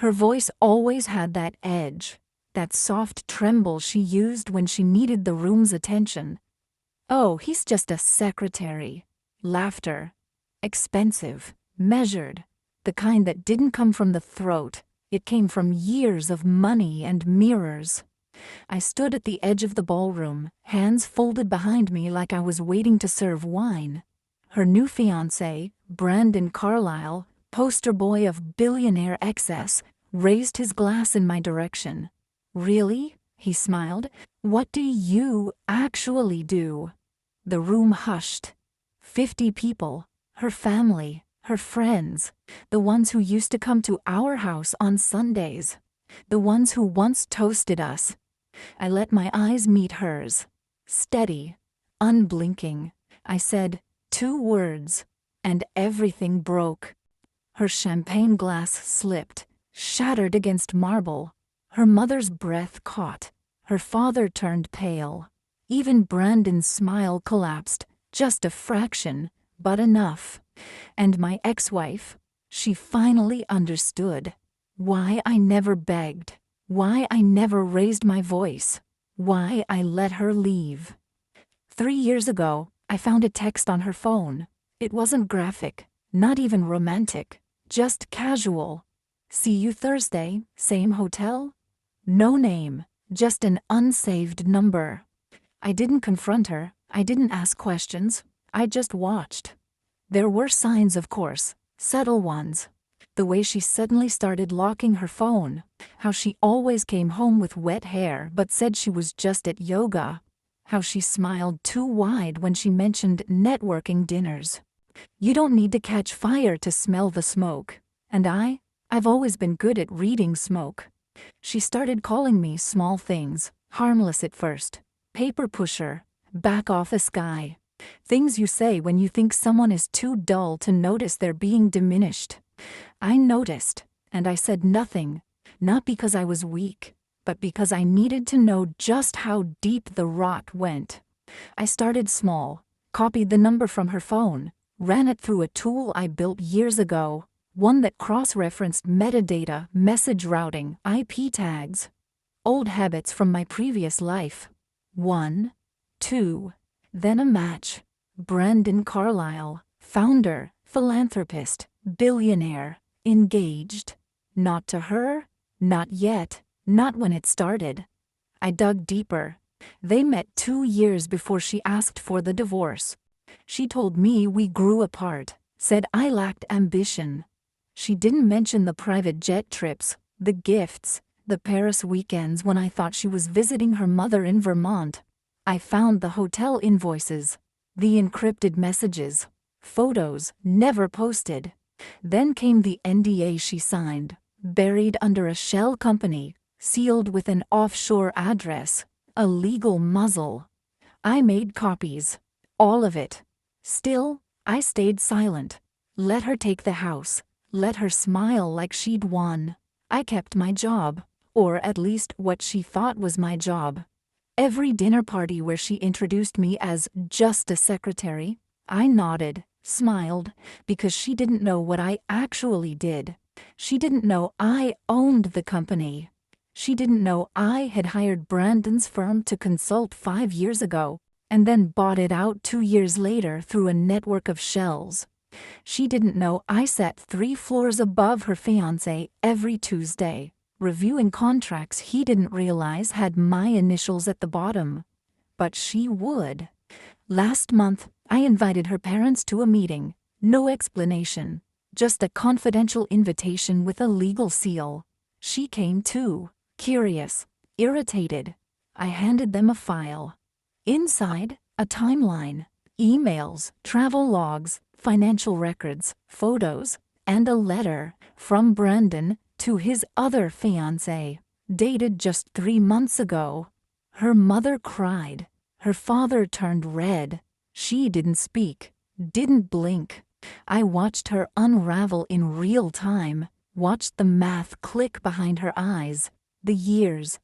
Her voice always had that edge, that soft tremble she used when she needed the room's attention. "Oh, he's just a secretary." Laughter. Expensive, measured, the kind that didn't come from the throat, it came from years of money and mirrors. I stood at the edge of the ballroom, hands folded behind me like I was waiting to serve wine. Her new fiancé, Brandon Carlyle, poster boy of billionaire excess, raised his glass in my direction. "Really?" he smiled. "What do you actually do?" The room hushed. 50 people, her family, her friends, the ones who used to come to our house on Sundays, the ones who once toasted us. I let my eyes meet hers. Steady, unblinking, I said 2 words, and everything broke. Her champagne glass slipped, shattered against marble. Her mother's breath caught. Her father turned pale. Even Brandon's smile collapsed, just a fraction, but enough. And my ex-wife, she finally understood. Why I never begged. Why I never raised my voice. Why I let her leave. 3 years ago, I found a text on her phone. It wasn't graphic, not even romantic, just casual. "See you Thursday, same hotel?" No name, just an unsaved number. I didn't confront her, I didn't ask questions, I just watched. There were signs, of course, subtle ones. The way she suddenly started locking her phone, how she always came home with wet hair but said she was just at yoga, how she smiled too wide when she mentioned networking dinners. You don't need to catch fire to smell the smoke. And I've always been good at reading smoke. She started calling me small things, harmless at first. Paper pusher, back office guy. Things you say when you think someone is too dull to notice they're being diminished. I noticed, and I said nothing, not because I was weak, but because I needed to know just how deep the rot went. I started small, copied the number from her phone, ran it through a tool I built years ago, one that cross-referenced metadata, message routing, IP tags. Old habits from my previous life. 1, 2, then a match. Brandon Carlyle, founder, philanthropist, billionaire, engaged. Not to her, not yet, not when it started. I dug deeper. They met 2 years before she asked for the divorce. She told me we grew apart, said I lacked ambition. She didn't mention the private jet trips, the gifts, the Paris weekends when I thought she was visiting her mother in Vermont. I found the hotel invoices, the encrypted messages, photos never posted. Then came the NDA she signed, buried under a shell company, sealed with an offshore address, a legal muzzle. I made copies, all of it. Still, I stayed silent. Let her take the house. Let her smile like she'd won. I kept my job, or at least what she thought was my job. Every dinner party where she introduced me as just a secretary, I nodded, smiled, because she didn't know what I actually did. She didn't know I owned the company. She didn't know I had hired Brandon's firm to consult 5 years ago, and then bought it out 2 years later through a network of shells. She didn't know I sat 3 floors above her fiancé every Tuesday, reviewing contracts he didn't realize had my initials at the bottom. But she would. Last month, I invited her parents to a meeting. No explanation, just a confidential invitation with a legal seal. She came too, curious, irritated. I handed them a file. Inside, a timeline, emails, travel logs, financial records, photos, and a letter from Brandon to his other fiancé, dated just 3 months ago. Her mother cried. Her father turned red. She didn't speak, didn't blink. I watched her unravel in real time, watched the math click behind her eyes, the years,